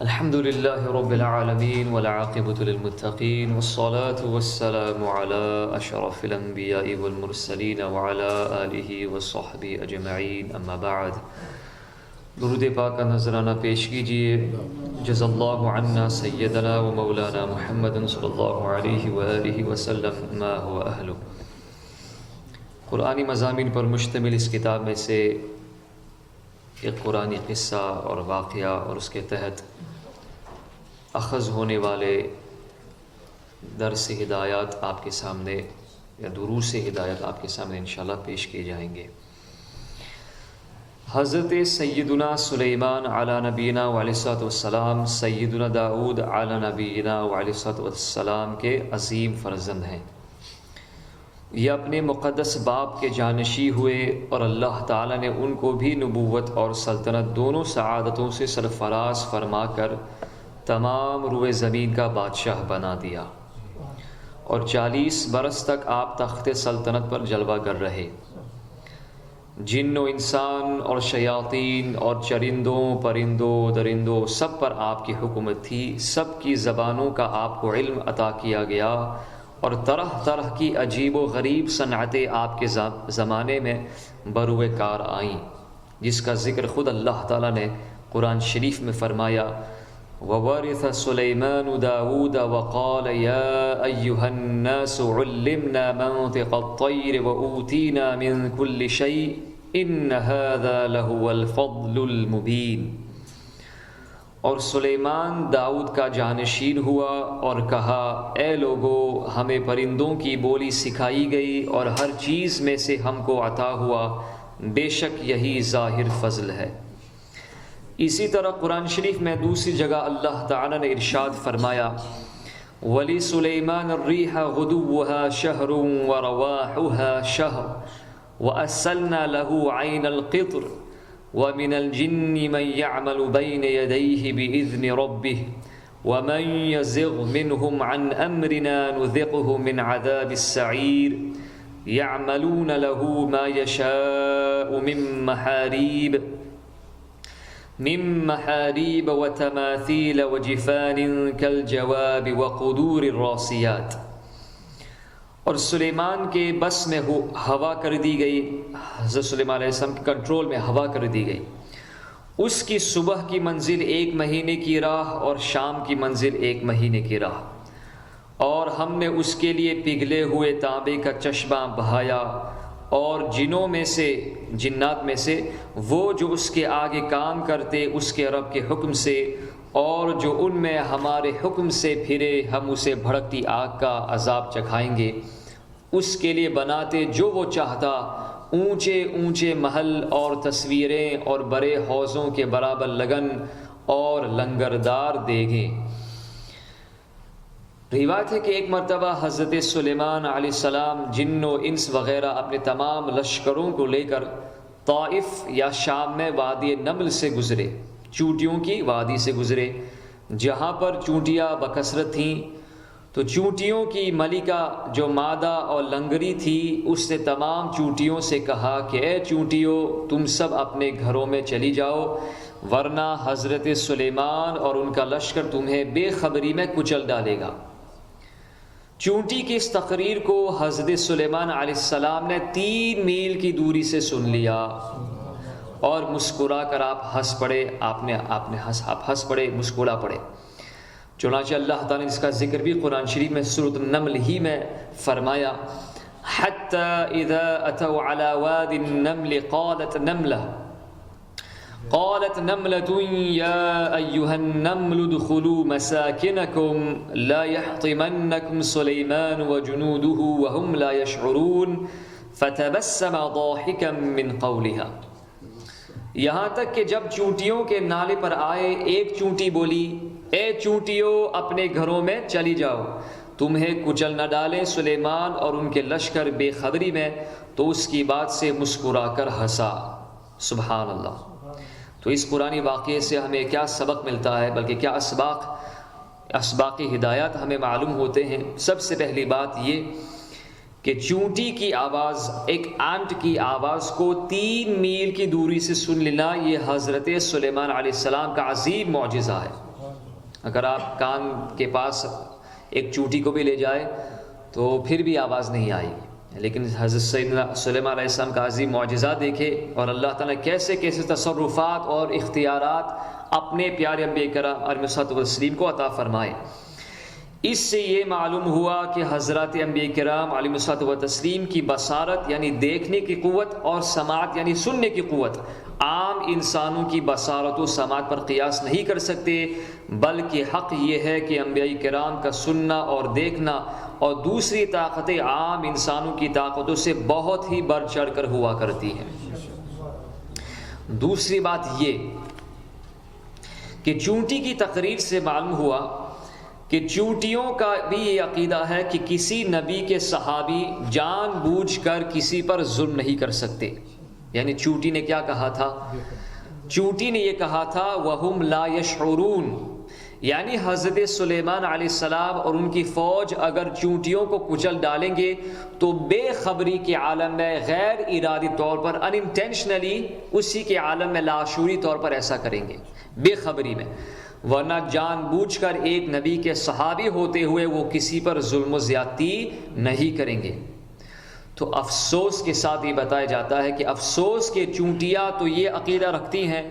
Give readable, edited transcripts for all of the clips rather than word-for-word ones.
الحمد لله رب العالمين والعاقبة للمتقين والصلاة والسلام على أشرف الأنبياء والمرسلين وعلى آله وصحبه أجمعين اما بعد درود پاک کا نذرانہ پیش کیجیے. جزا اللہ عنا سیدنا و مولانا محمد صلی اللہ علیہ وآلہ وسلم ما هو اہلہ. قرآنی مضامین پر مشتمل اس کتاب میں سے ایک قرآنی قصہ اور واقعہ اور اس کے تحت اخذ ہونے والے درس ہدایات آپ کے سامنے یا دروس ہدایت آپ کے سامنے انشاءاللہ پیش کیے جائیں گے. حضرت سیدنا سلیمان علی نبینا علیہ السلام سیدنا داؤد علی نبینا علیہ السلام کے عظیم فرزند ہیں. یہ اپنے مقدس باپ کے جانشی ہوئے اور اللہ تعالیٰ نے ان کو بھی نبوت اور سلطنت دونوں سعادتوں سے سرفراز فرما کر تمام روئے زمین کا بادشاہ بنا دیا اور 40 برس تک آپ تخت سلطنت پر جلوہ گر رہے. جن و انسان اور شیاطین اور چرندوں پرندوں درندوں سب پر آپ کی حکومت تھی. سب کی زبانوں کا آپ کو علم عطا کیا گیا اور طرح طرح کی عجیب و غریب صنعتیں آپ کے زمانے میں بروئے کار آئیں، جس کا ذکر خود اللہ تعالیٰ نے قرآن شریف میں فرمایا. وَوَرِثَ سُلَيْمَانُ دَاوُودَ وَقَالَ يَا أَيُّهَا النَّاسُ عُلِّمْنَا مَنطِقَ الطَّيْرِ وَأُوتِينَا مِن كُلِّ شَيْءٍ إِنَّ هَذَا لَهُوَ الْفَضْلُ الْمُبِينُ. اور سلیمان داؤد کا جانشین ہوا اور کہا، اے لوگو، ہمیں پرندوں کی بولی سکھائی گئی اور ہر چیز میں سے ہم کو عطا ہوا، بے شک یہی ظاہر فضل ہے. اسی طرح قرآن شریف میں دوسری جگہ اللہ تعالی نے ارشاد فرمایا، وَلِسُلَيْمَانَ الرِّيحَ غُدُوُّهَا شَهْرٌ وَرَوَاحُهَا شَهْرٌ وَأَسَّلْنَا لَهُ عَيْنَ الْقِطْرِ وَمِنَ الْجِنِّ مَنْ يَعْمَلُ بَيْنَ يَدَيْهِ بِإِذْنِ رَبِّهِ وَمَنْ يَزِغْ مِنْهُمْ عَنْ أَمْرِنَا نُذِقْهُ مِنْ عَذَابِ السَّعِيرِ يَعْمَلُونَ لَهُ مَا يَشَاءُ من محاريب وتماثيل وجفان كالجواب وقدور الراسيات. اور سلیمان کے بس میں ہوا کر دی گئی، حضرت سلیمان علیہ السلام کے کنٹرول میں ہوا کر دی گئی. اس کی صبح کی منزل 1 مہینے کی راہ اور شام کی منزل 1 مہینے کی راہ. اور ہم نے اس کے لیے پگھلے ہوئے تانبے کا چشمہ بہایا اور جنات میں سے وہ جو اس کے آگے کام کرتے اس کے رب کے حکم سے، اور جو ان میں ہمارے حکم سے پھرے ہم اسے بھڑکتی آگ کا عذاب چکھائیں گے. اس کے لیے بناتے جو وہ چاہتا، اونچے اونچے محل اور تصویریں اور بڑے حوضوں کے برابر لگن اور لنگردار دیگیں. روایت ہے کہ ایک مرتبہ حضرت سلیمان علیہ السلام جن و انس وغیرہ اپنے تمام لشکروں کو لے کر طائف یا شام میں وادی نمل سے گزرے، چونٹیوں کی وادی سے گزرے، جہاں پر چونٹیاں بکثرت تھیں. تو چونٹیوں کی ملکہ جو مادہ اور لنگری تھی، اس نے تمام چونٹیوں سے کہا کہ اے چونٹیوں، تم سب اپنے گھروں میں چلی جاؤ، ورنہ حضرت سلیمان اور ان کا لشکر تمہیں بے خبری میں کچل ڈالے گا. چونٹی کی اس تقریر کو حضرت سلیمان علیہ السلام نے 3 میل کی دوری سے سن لیا اور مسکرا کر آپ ہنس پڑے، مسکرا پڑے. چنانچہ اللہ تعالیٰ نے اس کا ذکر بھی قرآن شریف میں سورۃ النمل ہی میں فرمایا، حَتَّى إِذَا أَتَوْا عَلَى وَادِ النَّمْلِ قالت نملة يا أيها النمل ادخلوا مساكنكم لا يحطمنكم سليمان وجنوده وهم لا يشعرون فتبسم ضاحكا من قولها. یہاں تک کہ جب چونٹیوں کے نالے پر آئے، ایک چونٹی بولی، اے چونٹیوں، اپنے گھروں میں چلی جاؤ، تمہیں کچل نہ ڈالے سلیمان اور ان کے لشکر بے خبری میں. تو اس کی بات سے مسکرا کر ہنسا. سبحان اللہ. تو اس قرآنی واقعے سے ہمیں کیا سبق ملتا ہے، بلکہ کیا اسباق ہدایات ہمیں معلوم ہوتے ہیں. سب سے پہلی بات یہ کہ چونٹی کی آواز، ایک آنٹ کی آواز کو 3 میل کی دوری سے سن لینا، یہ حضرت سلیمان علیہ السلام کا عظیم معجزہ ہے. اگر آپ کان کے پاس ایک چونٹی کو بھی لے جائے تو پھر بھی آواز نہیں آئے گی، لیکن حضرت سیدنا سلیمان علیہ السلام کا عظیم معجزہ دیکھے اور اللہ تعالیٰ کیسے کیسے تصرفات اور اختیارات اپنے پیارے انبیاء کرام علیہ الصلوۃ والتسلیم کو عطا فرمائے۔ اس سے یہ معلوم ہوا کہ حضرات انبیاء کرام علیہ الصلوۃ والتسلیم کی بصارت یعنی دیکھنے کی قوت اور سماعت یعنی سننے کی قوت عام انسانوں کی بصارت و سماعت پر قیاس نہیں کر سکتے، بلکہ حق یہ ہے کہ انبیاء کرام کا سننا اور دیکھنا اور دوسری طاقتیں عام انسانوں کی طاقتوں سے بہت ہی بڑھ چڑھ کر ہوا کرتی ہیں۔ دوسری بات یہ کہ چونٹی کی تقریر سے معلوم ہوا کہ چونٹیوں کا بھی یہ عقیدہ ہے کہ کسی نبی کے صحابی جان بوجھ کر کسی پر ظلم نہیں کر سکتے۔ یعنی چونٹی نے کیا کہا تھا؟ چونٹی نے یہ کہا تھا وَهُمْ لَا يَشْعُرُونَ، یعنی حضرت سلیمان علیہ السلام اور ان کی فوج اگر چونٹیوں کو کچل ڈالیں گے تو بے خبری کے عالم میں غیر ارادی طور پر انٹینشنلی اسی کے عالم میں لاشعوری طور پر ایسا کریں گے، بے خبری میں، ورنہ جان بوجھ کر ایک نبی کے صحابی ہوتے ہوئے وہ کسی پر ظلم و زیادتی نہیں کریں گے۔ تو افسوس کے ساتھ یہ بتایا جاتا ہے کہ افسوس کے چونٹیاں تو یہ عقیدہ رکھتی ہیں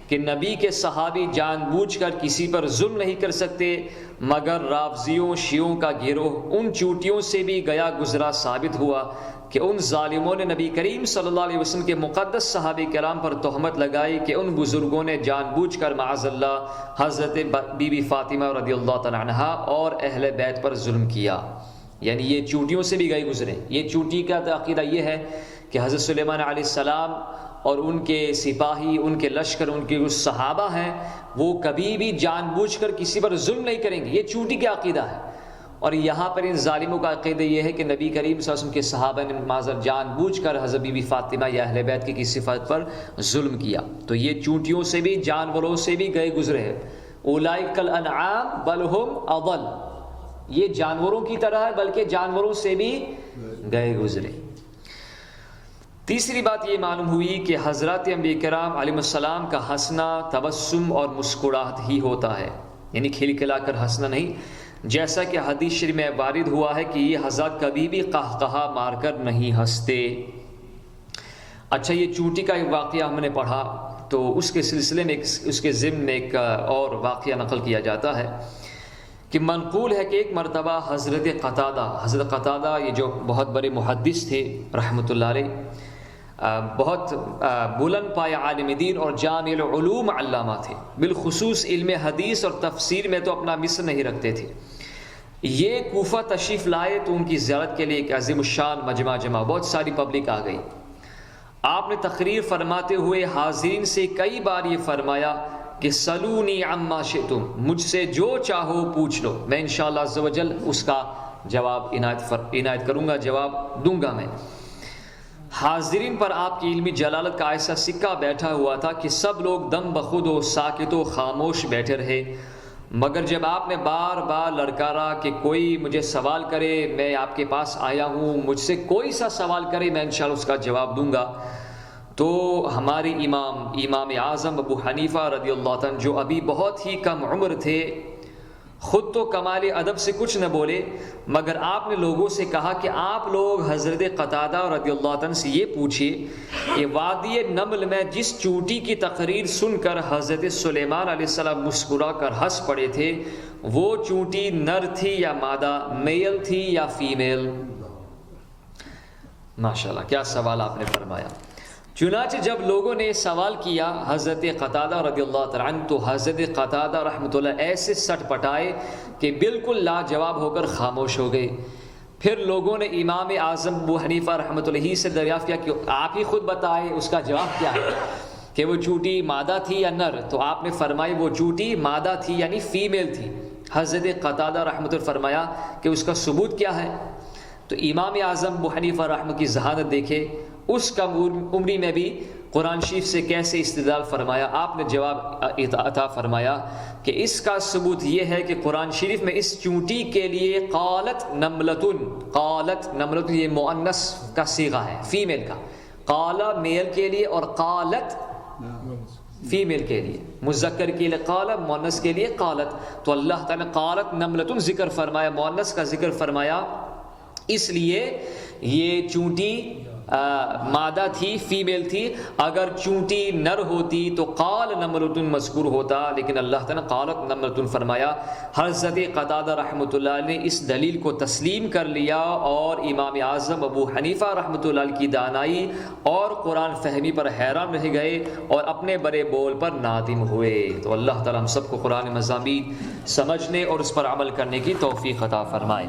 کہ نبی کے صحابی جان بوجھ کر کسی پر ظلم نہیں کر سکتے، مگر رافضیوں شیعوں کا گروہ ان چونٹیوں سے بھی گیا گزرا ثابت ہوا کہ ان ظالموں نے نبی کریم صلی اللہ علیہ وسلم کے مقدس صحابہ کرام پر تہمت لگائی کہ ان بزرگوں نے جان بوجھ کر معاذ اللہ حضرت بی بی فاطمہ رضی اللہ تعالی عنہا اور اہل بیت پر ظلم کیا۔ یعنی یہ چونٹیوں سے بھی گئے گزرے۔ یہ چونٹی کا عقیدہ یہ ہے کہ حضرت سلیمان علیہ السلام اور ان کے سپاہی، ان کے لشکر، ان کے اس صحابہ ہیں، وہ کبھی بھی جان بوجھ کر کسی پر ظلم نہیں کریں گے۔ یہ چونٹی کا عقیدہ ہے۔ اور یہاں پر ان ظالموں کا عقیدہ یہ ہے کہ نبی کریم صلی اللہ علیہ وسلم کے صحابہ نے معذر جان بوجھ کر حضرت بی بی فاطمہ یا اہل بیت کی کسی فرد پر ظلم کیا۔ تو یہ چونٹیوں سے بھی جانوروں سے بھی گئے گزرے ہیں۔ اولئک الانعام بل ہم اضل، یہ جانوروں کی طرح ہے بلکہ جانوروں سے بھی گئے گزرے۔ تیسری بات یہ معلوم ہوئی کہ حضرات انبیاء کرام علیہ السلام کا ہنسنا تبسم اور مسکراہٹ ہی ہوتا ہے، یعنی کھلکھلا کر ہنسنا نہیں، جیسا کہ حدیث شریف میں وارد ہوا ہے کہ یہ حضرات کبھی بھی قہقہا مار کر نہیں ہنستے۔ اچھا، یہ چونٹی کا ایک واقعہ ہم نے پڑھا تو اس کے سلسلے میں اس کے ضمن میں ایک اور واقعہ نقل کیا جاتا ہے کہ منقول ہے کہ ایک مرتبہ حضرت قتادہ یہ جو بہت بڑے محدث تھے رحمۃ اللہ علیہ، بہت بلند پایہ عالم دین اور جامع العلوم علامہ تھے، بالخصوص علم حدیث اور تفسیر میں تو اپنا مثل نہیں رکھتے تھے۔ یہ کوفہ تشریف لائے تو ان کی زیارت کے لیے ایک عظیم الشان مجمع جمع، بہت ساری پبلک آ گئی۔ آپ نے تقریر فرماتے ہوئے حاضرین سے کئی بار یہ فرمایا کہ سلونی عما شئتم، مجھ سے جو چاہو پوچھ لو، میں انشاءاللہ عز و جل اس کا جواب عنایت کروں گا، جواب دوں گا میں۔ حاضرین پر آپ کی علمی جلالت کا ایسا سکہ بیٹھا ہوا تھا کہ سب لوگ دم بخود و ساکت و خاموش بیٹھے رہے، مگر جب آپ نے بار بار لڑکارا کہ کوئی مجھے سوال کرے، میں آپ کے پاس آیا ہوں، مجھ سے کوئی سا سوال کرے میں انشاءاللہ اس کا جواب دوں گا، تو ہمارے امام اعظم ابو حنیفہ رضی اللہ عنہ جو ابھی بہت ہی کم عمر تھے، خود تو کمال ادب سے کچھ نہ بولے، مگر آپ نے لوگوں سے کہا کہ آپ لوگ حضرت قتادہ رضی اللہ عنہ سے یہ پوچھیے کہ وادی نمل میں جس چونٹی کی تقریر سن کر حضرت سلیمان علیہ السلام مسکرا کر ہنس پڑے تھے، وہ چونٹی نر تھی یا مادہ، میل تھی یا فیمیل؟ ماشاءاللہ، کیا سوال آپ نے فرمایا۔ چنانچہ جب لوگوں نے سوال کیا حضرت قتادہ رضی اللہ تعالیٰ عنہ، تو حضرت قتادہ رحمۃ اللہ ایسے سٹ پٹائے کہ بالکل لاجواب ہو کر خاموش ہو گئے۔ پھر لوگوں نے امام اعظم ابو حنیفہ رحمۃ اللہ سے دریافت کیا کہ آپ ہی خود بتائے اس کا جواب کیا ہے، کہ وہ چونٹی مادہ تھی یا نر؟ تو آپ نے فرمائی وہ چونٹی مادہ تھی یعنی فیمیل تھی۔ حضرت قتادہ رحمۃ اللہ فرمایا کہ اس کا ثبوت کیا ہے؟ تو امام اعظم ابو حنیفہ رحمۃ کی ذہانت دیکھے، اس کم عمری میں بھی قرآن شریف سے کیسے استدلال فرمایا۔ آپ نے جواب عطا فرمایا کہ اس کا ثبوت یہ ہے کہ قرآن شریف میں اس چونٹی کے لیے قالت نملتن یہ مؤنث کا صیغہ ہے، فیمیل کا، قالا میل کے لیے اور قالت فیمیل کے لیے، مذکر کے لیے قال، مؤنث کے لیے قالت. تو اللہ تعالیٰ نے قالت نملۃ ذکر فرمایا، مؤنث کا ذکر فرمایا، اس لیے یہ چونٹی مادہ تھی، فیمیل تھی. اگر چونٹی نر ہوتی تو قال نملۃ مذکور ہوتا، لیکن اللہ تعالیٰ نے قالت نملۃ فرمایا. حضرت قتادہ رحمۃ اللہ علیہ نے اس دلیل کو تسلیم کر لیا، اور امام اعظم ابو حنیفہ رحمۃ اللہ علیہ کی دانائی اور قرآن فہمی پر حیران رہ گئے اور اپنے بڑے بول پر نادم ہوئے. تو اللہ تعالیٰ ہم سب کو قرآن مضامین سمجھنے اور اس پر عمل کرنے کی توفیق عطا فرمائے.